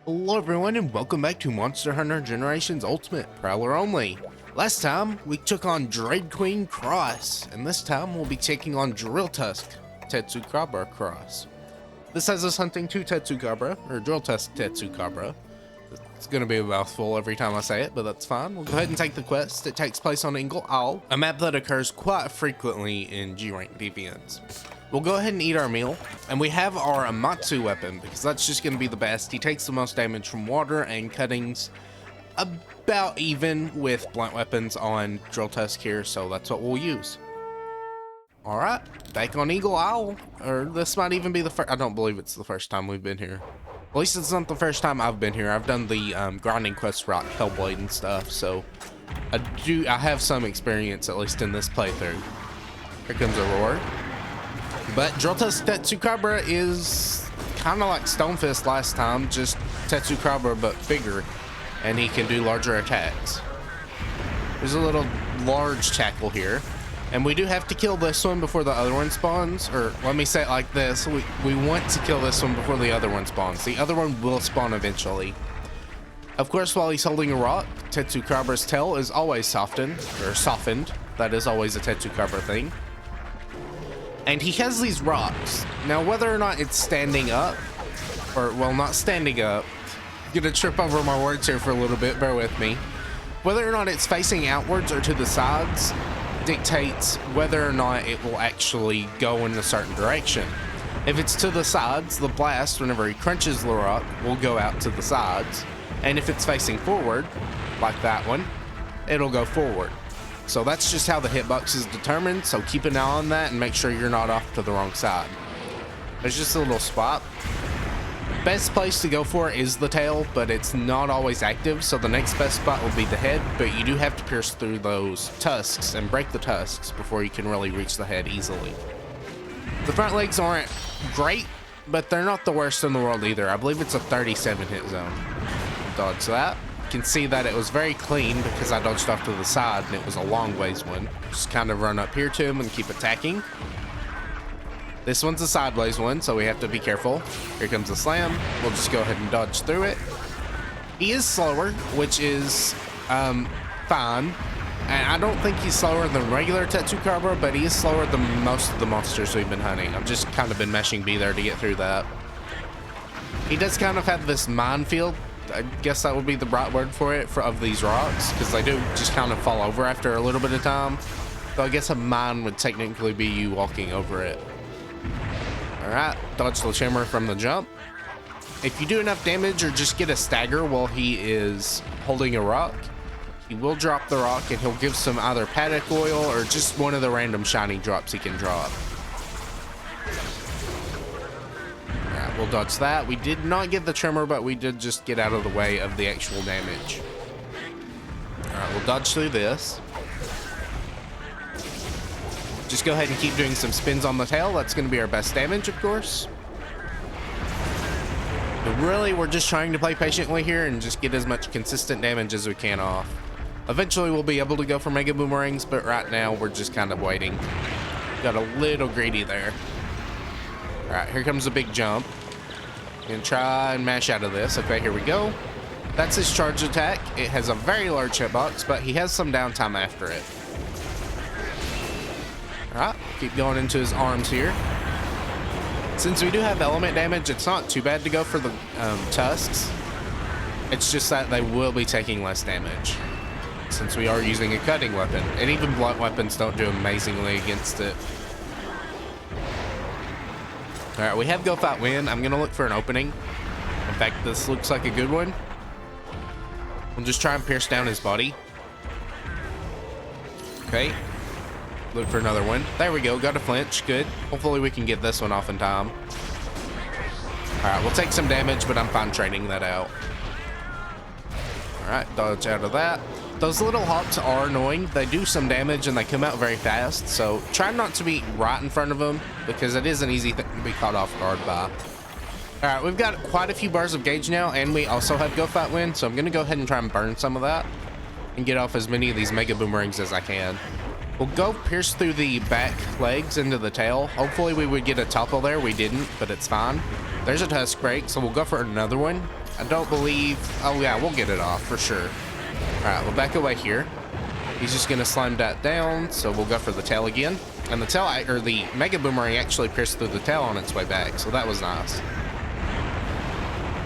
Hello everyone and welcome back to Monster Hunter Generations Ultimate Prowler Only. Last time we took on Dread Queen Cross, and this time we'll be taking on Drilltusk Tetsucabra Cross. This has us hunting two Tetsucabra, or Drilltusk Tetsucabra. It's gonna be a mouthful every time I say it, but that's fine. We'll go ahead and take the quest. It takes place on Eagle Isle, a map that occurs quite frequently in G-Rank Deviants. We'll go ahead and eat our meal, and we have our Amatsu weapon, because that's just going to be the best. He takes the most damage from water and cuttings, about even with blunt weapons on Drilltusk here, so that's what we'll use. Alright, back on Eagle Isle, or this might even be the first. I don't believe it's the first time we've been here. At least it's not the first time I've been here. I've done the grinding quest rock, Hellblade and stuff, so I have some experience, at least in this playthrough. Here comes a roar. But Drilltusk Tetsucabra is kind of like Stonefist last time, just Tetsucabra but bigger, and he can do larger attacks. There's a little large tackle here, and we do have to kill this one before the other one spawns, or let me say it like this, we want to kill this one before the other one spawns. The other one will spawn eventually. Of course, while he's holding a rock, Tetsucabra's tail is always softened. That is always a Tetsucabra thing. And he has these rocks. Now, whether or not it's standing up, or, well, not standing up, I'm gonna trip over my words here for a little bit, bear with me. Whether or not it's facing outwards or to the sides dictates whether or not it will actually go in a certain direction. If it's to the sides, the blast, whenever he crunches the rock, will go out to the sides. And if it's facing forward, like that one, it'll go forward. So that's just how the hitbox is determined, so keep an eye on that and make sure you're not off to the wrong side. There's just a little spot. Best place to go for is the tail, but it's not always active, so the next best spot will be the head, but you do have to pierce through those tusks and break the tusks before you can really reach the head easily. The front legs aren't great, but they're not the worst in the world either. I believe it's a 37 hit zone. Dodge that. Can see that it was very clean because I dodged off to the side and it was a long ways one. Just kind of run up here to him and keep attacking. This one's a sideways one, so we have to be careful. Here comes the slam. We'll just go ahead and dodge through it. He is slower, which is fine. And I don't think he's slower than regular Tetsucabra, but he is slower than most of the monsters we've been hunting. I've just kind of been meshing B there to get through that. He does kind of have this minefield. I guess that would be the right word for it, of these rocks, because they do just kind of fall over after a little bit of time. So I guess a mine would technically be you walking over it. Alright, dodge the shimmer from the jump. If you do enough damage or just get a stagger while he is holding a rock, he will drop the rock and he'll give some either paddock oil or just one of the random shiny drops he can drop. We'll dodge that. We did not get the trimmer, but we did just get out of the way of the actual damage. Alright, we'll dodge through this. Just go ahead and keep doing some spins on the tail. That's going to be our best damage, of course. But really, we're just trying to play patiently here and just get as much consistent damage as we can off. Eventually, we'll be able to go for Mega Boomerangs, but right now, we're just kind of waiting. Got a little greedy there. Alright, here comes a big jump. Gonna try and mash out of this. Okay, here we go. That's his charge attack. It has a very large hitbox, but he has some downtime after it. Alright, keep going into his arms here. Since we do have element damage, it's not too bad to go for the tusks. It's just that they will be taking less damage, since we are using a cutting weapon. And even blunt weapons don't do amazingly against it. Alright, we have Go Fight Win. I'm going to look for an opening. In fact, this looks like a good one. We'll just try and pierce down his body. Okay. Look for another one. There we go. Got a flinch. Good. Hopefully we can get this one off in time. Alright, we'll take some damage, but I'm fine trading that out. Alright, dodge out of that. Those little hops are annoying. They do some damage and they come out very fast, so try not to be right in front of them because it is an easy thing to be caught off guard by. Alright, we've got quite a few bars of gauge now, and we also have Go Fight Win, so I'm going to go ahead and try and burn some of that and get off as many of these Mega Boomerangs as I can. We'll go pierce through the back legs into the tail. Hopefully we would get a topple there. We didn't, but it's fine. There's a tusk break, so we'll go for another one. I don't believe... Oh, yeah, we'll get it off for sure. All right, we'll back away here. He's just going to slime that down, so we'll go for the tail again. And the tail, or the Mega Boomerang actually pierced through the tail on its way back, so that was nice.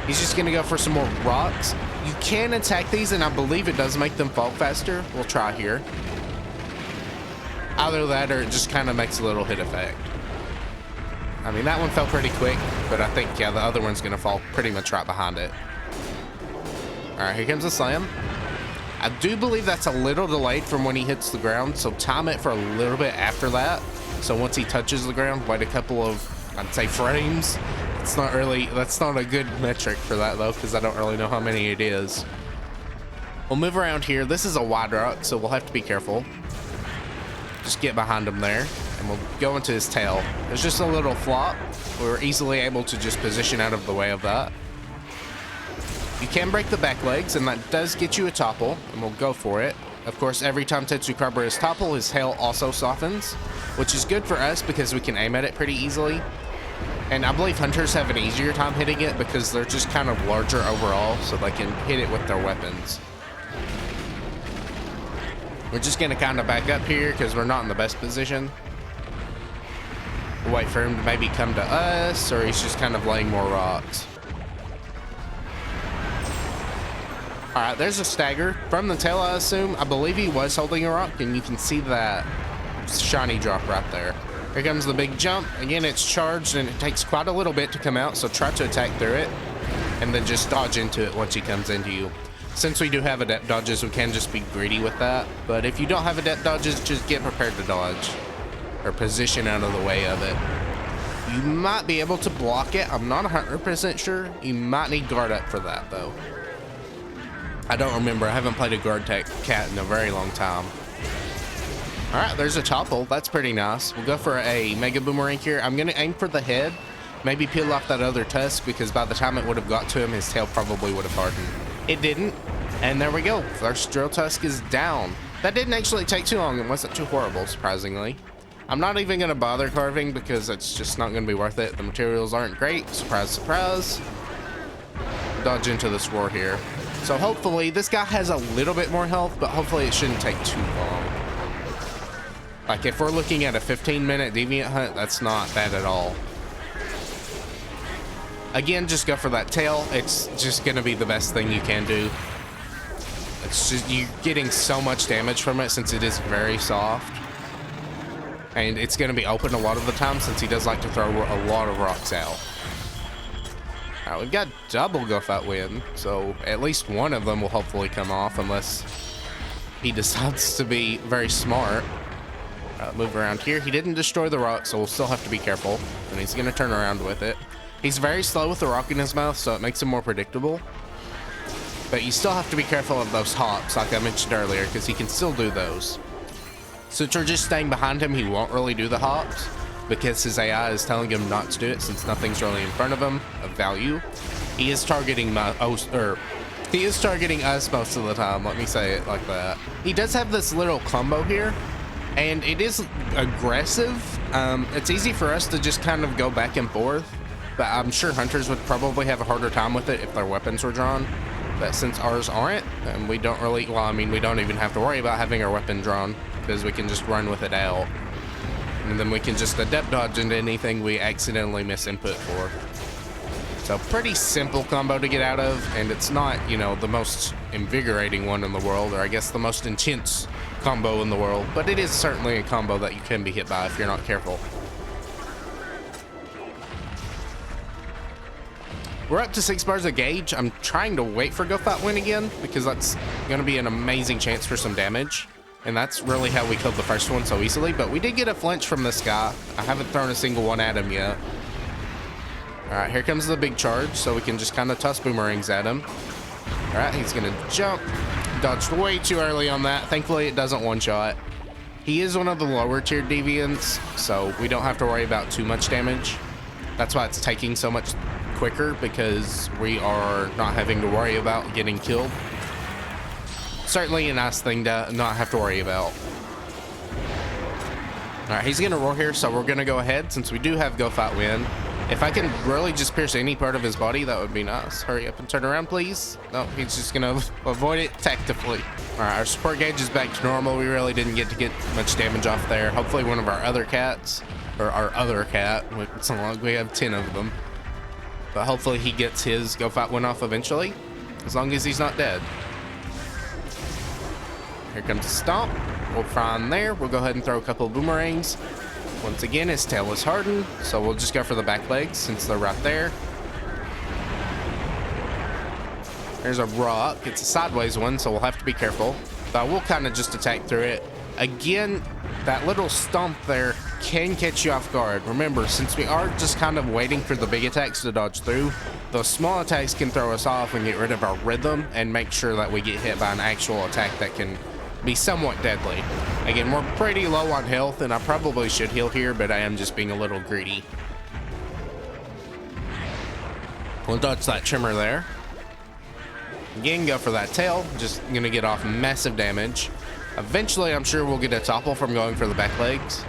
He's just going to go for some more rocks. You can attack these, and I believe it does make them fall faster. We'll try here. Either that, or it just kind of makes a little hit effect. I mean, that one fell pretty quick, but I think, yeah, the other one's going to fall pretty much right behind it. All right, here comes the slam. I do believe that's a little delayed from when he hits the ground, so time it for a little bit after that. So once he touches the ground, wait a couple of, I'd say, frames. It's not really, that's not a good metric for that though, because I don't really know how many it is. We'll move around here. This is a wide rock, so we'll have to be careful. Just get behind him there, and we'll go into his tail. There's just a little flop. We were easily able to just position out of the way of that. You can break the back legs, and that does get you a topple, and we'll go for it. Of course, every time Tetsucabra is topple, his tail also softens, which is good for us because we can aim at it pretty easily. And I believe hunters have an easier time hitting it because they're just kind of larger overall, so they can hit it with their weapons. We're just going to kind of back up here because we're not in the best position. We'll wait for him to maybe come to us, or he's just kind of laying more rocks. All right, there's a stagger. From the tail, I assume. I believe he was holding a rock, and you can see that shiny drop right there. Here comes the big jump. Again, it's charged, and it takes quite a little bit to come out, so try to attack through it, and then just dodge into it once he comes into you. Since we do have adept dodges, we can just be greedy with that, but if you don't have adept dodges, just get prepared to dodge, or position out of the way of it. You might be able to block it. I'm not 100% sure. You might need guard up for that, though. I don't remember. I haven't played a guard tech cat in a very long time. All right, there's a topple. That's pretty nice. We'll go for a Mega Boomerang here. I'm going to aim for the head. Maybe peel off that other tusk, because by the time it would have got to him, his tail probably would have hardened. It didn't. And there we go. First Drilltusk is down. That didn't actually take too long. It wasn't too horrible, surprisingly. I'm not even going to bother carving because it's just not going to be worth it. The materials aren't great. Surprise, surprise. Dodge into this roar here. So hopefully, this guy has a little bit more health, but hopefully it shouldn't take too long. Like, if we're looking at a 15-minute deviant hunt, that's not bad at all. Again, just go for that tail. It's just going to be the best thing you can do. It's just, you're getting so much damage from it since it is very soft. And it's going to be open a lot of the time since he does like to throw a lot of rocks out. Alright, we've got double go fight win, so at least one of them will hopefully come off unless he decides to be very smart. Move around here. He didn't destroy the rock, so we'll still have to be careful. And he's going to turn around with it. He's very slow with the rock in his mouth, so it makes him more predictable. But you still have to be careful of those hops, like I mentioned earlier, because he can still do those. Since we're just staying behind him, he won't really do the hops, because his AI is telling him not to do it since nothing's really in front of him of value. He is targeting he is targeting us most of the time, let me say it like that. He does have this little combo here, and it is aggressive. It's easy for us to just kind of go back and forth, but I'm sure hunters would probably have a harder time with it if their weapons were drawn. But since ours aren't, and we don't really, well, I mean, we don't even have to worry about having our weapon drawn because we can just run with it out. And then we can just adept dodge into anything we accidentally miss input for. So pretty simple combo to get out of, and it's not, you know, the most invigorating one in the world, or I guess the most intense combo in the world, but it is certainly a combo that you can be hit by if you're not careful. We're up to 6 bars of gauge. I'm trying to wait for Go Fight Win again because that's going to be an amazing chance for some damage. And that's really how we killed the first one so easily. But we did get a flinch from this guy. I haven't thrown a single one at him yet. All right, here comes the big charge. So we can just kind of toss boomerangs at him. All right, he's going to jump. Dodged way too early on that. Thankfully, it doesn't one-shot. He is one of the lower tiered deviants, so we don't have to worry about too much damage. That's why it's taking so much quicker, because we are not having to worry about getting killed. Certainly a nice thing to not have to worry about. All right, he's gonna roar here, so we're gonna go ahead since we do have Go Fight Win. If I can really just pierce any part of his body, that would be nice. Hurry up and turn around, please. No, he's just gonna avoid it tactfully. All right, our support gauge is back to normal. We really didn't get much damage off there. Hopefully one of our other cats, or our other cat, it's not like we have 10 of them, but hopefully he gets his go fight one off eventually, as long as he's not dead. Here comes a stomp. We'll find there. We'll go ahead and throw a couple of boomerangs. Once again, his tail is hardened, so we'll just go for the back legs since they're right there. There's a rock. It's a sideways one, so we'll have to be careful. But we'll kind of just attack through it. Again, that little stomp there can catch you off guard. Remember, since we are just kind of waiting for the big attacks to dodge through, those small attacks can throw us off and get rid of our rhythm and make sure that we get hit by an actual attack that can be somewhat deadly. Again, we're pretty low on health, and I probably should heal here, but I am just being a little greedy. We'll dodge that trimmer there. Again, go for that tail. Just gonna get off massive damage. Eventually, I'm sure we'll get a topple from going for the back legs,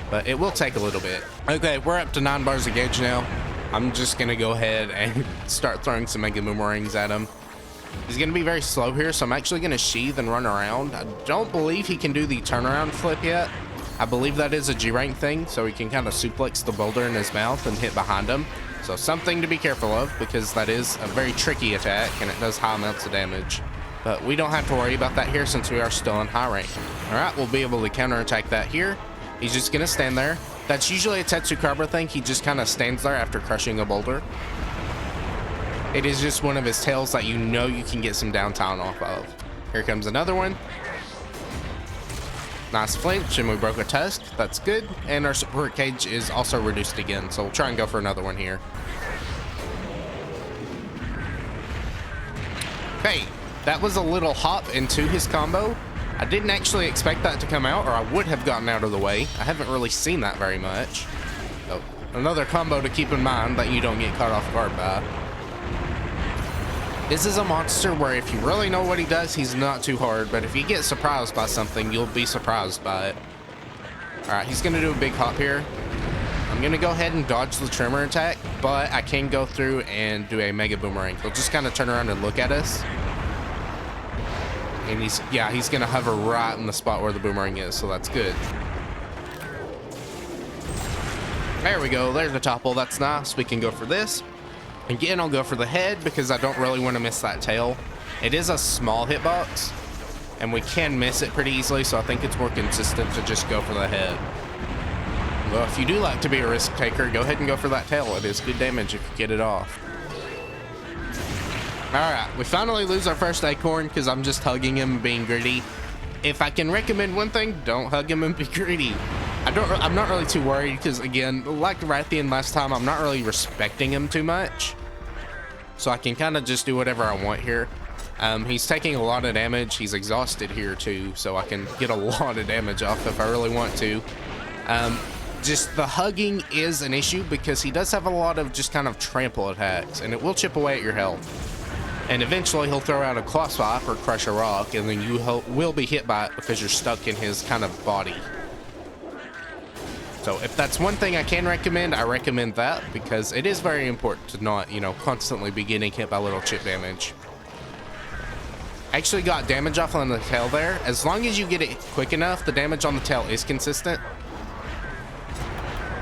but it will take a little bit. Okay, we're up to 9 bars of gauge now. I'm just gonna go ahead and start throwing some mega boomerangs at him. He's going to be very slow here, so I'm actually going to sheath and run around. I don't believe he can do the turnaround flip yet. I believe that is a G rank thing, so he can kind of suplex the boulder in his mouth and hit behind him. So something to be careful of, because that is a very tricky attack, and it does high amounts of damage. But we don't have to worry about that here since we are still in high rank. Alright, we'll be able to counterattack that here. He's just going to stand there. That's usually a Tetsucabra thing. He just kind of stands there after crushing a boulder. It is just one of his tails that you know you can get some downtime off of. Here comes another one. Nice flinch, and we broke a tusk. That's good. And our support cage is also reduced again, so we'll try and go for another one here. Okay, that was a little hop into his combo. I didn't actually expect that to come out, or I would have gotten out of the way. I haven't really seen that very much. So, another combo to keep in mind that you don't get caught off guard by. This is a monster where if you really know what he does, he's not too hard, but if you get surprised by something, you'll be surprised by it. Alright, he's going to do a big hop here. I'm going to go ahead and dodge the trimmer attack, but I can go through and do a mega boomerang. He'll just kind of turn around and look at us. And he's going to hover right in the spot where the boomerang is, so that's good. There we go, there's the topple, that's nice. We can go for this. Again, I'll go for the head because I don't really want to miss that tail. It is a small hitbox, and we can miss it pretty easily, so I think it's more consistent to just go for the head. Well, if you do like to be a risk taker, go ahead and go for that tail. It is good damage if you get it off. Alright, we finally lose our first acorn because I'm just hugging him, being greedy. If I can recommend one thing, don't hug him and be greedy. I'm not really too worried because, again, like right at the end last time, I'm not really respecting him too much. So I can kind of just do whatever I want here. He's taking a lot of damage. He's exhausted here too, so I can get a lot of damage off if I really want to. Just the hugging is an issue because he does have a lot of just kind of trample attacks, and it will chip away at your health. And eventually he'll throw out a claw swipe or crush a rock, and then you will be hit by it because you're stuck in his kind of body. So if that's one thing I can recommend, I recommend that because it is very important to not, you know, constantly be getting hit by little chip damage. Actually got damage off on the tail there. As long as you get it quick enough, the damage on the tail is consistent.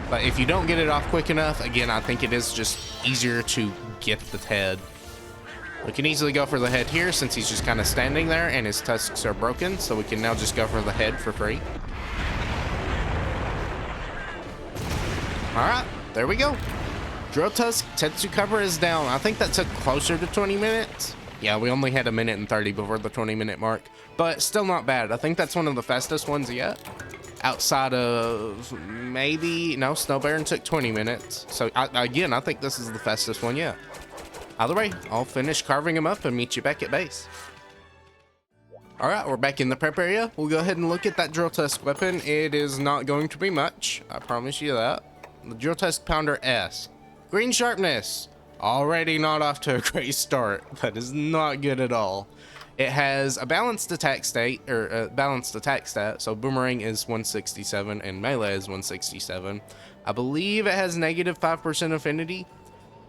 But if you don't get it off quick enough, again, I think it is just easier to get the head. We can easily go for the head here since he's just kind of standing there and his tusks are broken, so we can now just go for the head for free. Alright, there we go. Drilltusk Tetsucabra is down. I think that took closer to 20 minutes. Yeah, we only had 1 minute and 30 before the 20-minute mark, but still not bad. I think that's one of the fastest ones yet. Outside of maybe, no, Snow Baron took 20 minutes. So again, I think this is the fastest one yet. Either way, I'll finish carving him up and meet you back at base. Alright, we're back in the prep area. We'll go ahead and look at that Drilltusk weapon. It is not going to be much, I promise you that. The Drilltusk Pounder S. Green sharpness. Already not off to a great start. That is not good at all. It has a balanced attack state, or a balanced attack stat, so boomerang is 167 and melee is 167. I believe it has negative 5% affinity,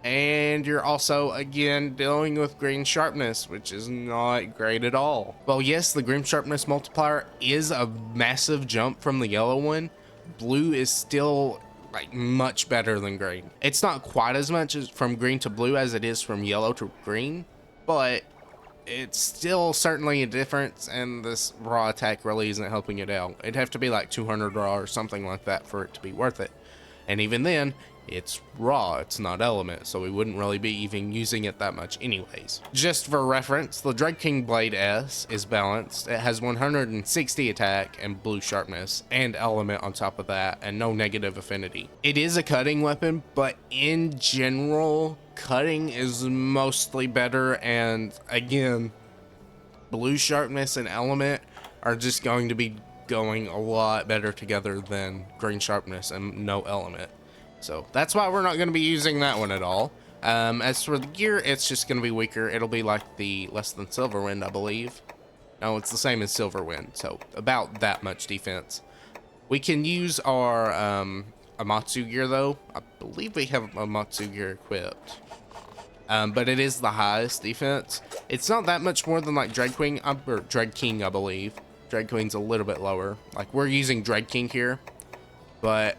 and you're also, again, dealing with green sharpness, which is not great at all. Well, yes, the green sharpness multiplier is a massive jump from the yellow one. Blue is still like much better than green. It's not quite as much as from green to blue as it is from yellow to green, but it's still certainly a difference, and this raw attack really isn't helping it out. It'd have to be like 200 raw or something like that for it to be worth it. And even then, it's raw, it's not element, so we wouldn't really be even using it that much anyways. Just for reference, the Dread King Blade S is balanced. It has 160 attack and blue sharpness and element on top of that, and no negative affinity. It is a cutting weapon, but in general, cutting is mostly better, and again, blue sharpness and element are just going to be going a lot better together than green sharpness and no element. So that's why we're not going to be using that one at all. As for the gear, it's just going to be weaker. It'll be like the less than Silverwind, I believe. No, it's the same as Silverwind, so about that much defense. We can use our Amatsu gear though. I believe we have Amatsu gear equipped. But it is the highest defense. It's not that much more than like Dread King, or Dread King, I believe. Dread Queen's a little bit lower. Like, we're using Dread King here, but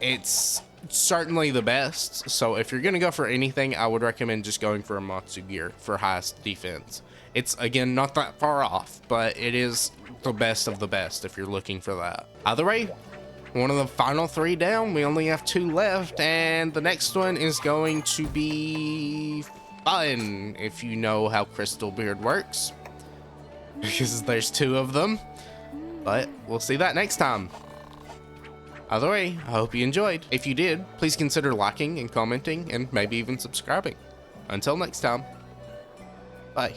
it's certainly the best. So if you're gonna go for anything, I would recommend just going for Amatsu gear for highest defense. It's, again, not that far off, but it is the best of the best if you're looking for that. Either way, one of the final 3 down. We only have 2 left, and the next one is going to be fun if you know how Crystal Beard works, because there's 2 of them. But we'll see that next time. Either way, I hope you enjoyed. If you did, please consider liking and commenting and maybe even subscribing. Until next time, bye.